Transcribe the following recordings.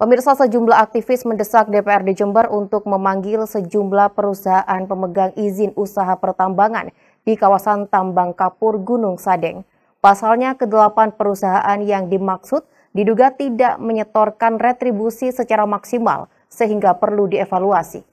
Pemirsa, sejumlah aktivis mendesak DPRD Jember untuk memanggil sejumlah perusahaan pemegang izin usaha pertambangan di kawasan tambang kapur Gunung Sadeng. Pasalnya, ke-8 perusahaan yang dimaksud diduga tidak menyetorkan retribusi secara maksimal sehingga perlu dievaluasi.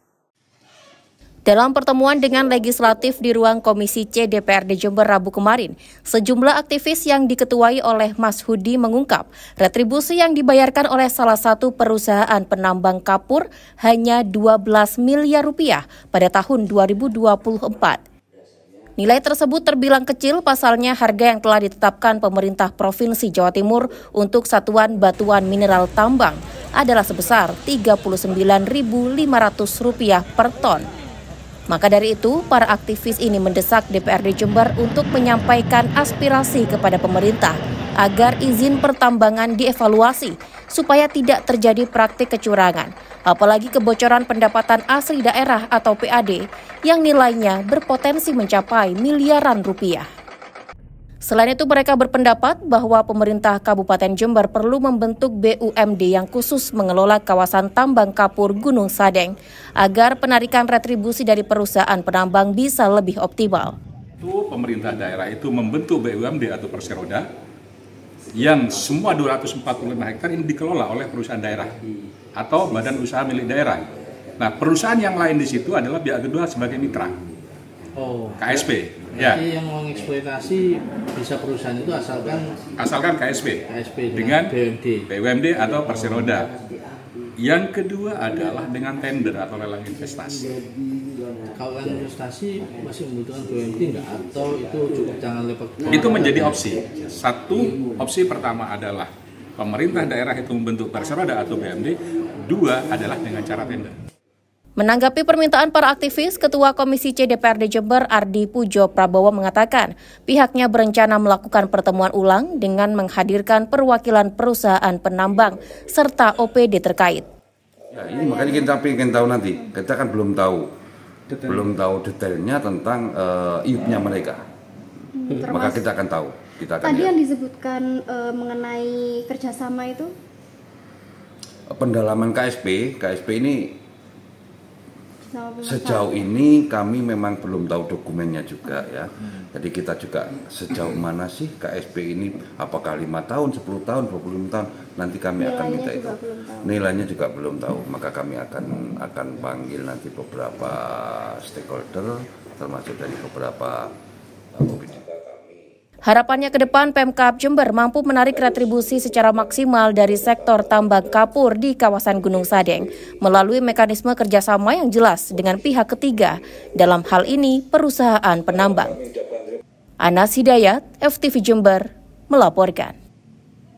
Dalam pertemuan dengan legislatif di ruang Komisi C DPRD Jember Rabu kemarin, sejumlah aktivis yang diketuai oleh Mas Hudi mengungkap retribusi yang dibayarkan oleh salah satu perusahaan penambang kapur hanya 12 miliar rupiah pada tahun 2024. Nilai tersebut terbilang kecil, pasalnya harga yang telah ditetapkan pemerintah Provinsi Jawa Timur untuk satuan batuan mineral tambang adalah sebesar Rp39.500 per ton. Maka dari itu, para aktivis ini mendesak DPRD Jember untuk menyampaikan aspirasi kepada pemerintah agar izin pertambangan dievaluasi supaya tidak terjadi praktik kecurangan, apalagi kebocoran pendapatan asli daerah atau PAD yang nilainya berpotensi mencapai miliaran rupiah. Selain itu, mereka berpendapat bahwa pemerintah Kabupaten Jember perlu membentuk BUMD yang khusus mengelola kawasan tambang kapur Gunung Sadeng agar penarikan retribusi dari perusahaan penambang bisa lebih optimal. Pemerintah daerah itu membentuk BUMD atau Perseroda yang semua 245 hektar ini dikelola oleh perusahaan daerah atau badan usaha milik daerah. Nah, perusahaan yang lain di situ adalah pihak kedua sebagai mitra. KSP. Ya. Jadi yang mengeksploitasi bisa perusahaan itu asalkan KSP dengan BUMD atau Perseroda. Yang kedua adalah dengan tender atau lelang investasi. Kalau lelang investasi masih membutuhkan BUMD nggak? Atau itu cukup jangan lepas? Itu menjadi opsi. Satu opsi pertama adalah pemerintah daerah itu membentuk Perseroda atau BUMD. Dua adalah dengan cara tender. Menanggapi permintaan para aktivis, Ketua Komisi C DPRD Jember Ardi Pujo Prabowo mengatakan pihaknya berencana melakukan pertemuan ulang dengan menghadirkan perwakilan perusahaan penambang serta OPD terkait. Ya, ini makanya kita ingin tahu nanti, kita kan belum tahu detailnya tentang IUP-nya mereka. Maka kita akan tahu. Tadi yang disebutkan mengenai kerjasama itu? Pendalaman KSP ini sejauh ini kami memang belum tahu dokumennya juga ya. Jadi kita juga sejauh mana sih KSP ini, apakah 5 tahun, 10 tahun, 25 tahun, nanti kami akan minta itu. Nilainya juga belum tahu, maka kami akan panggil nanti beberapa stakeholder termasuk dari beberapa OPD. Harapannya ke depan Pemkab Jember mampu menarik retribusi secara maksimal dari sektor tambang kapur di kawasan Gunung Sadeng melalui mekanisme kerjasama yang jelas dengan pihak ketiga, dalam hal ini perusahaan penambang. Anas Hidayat, FTV Jember, melaporkan.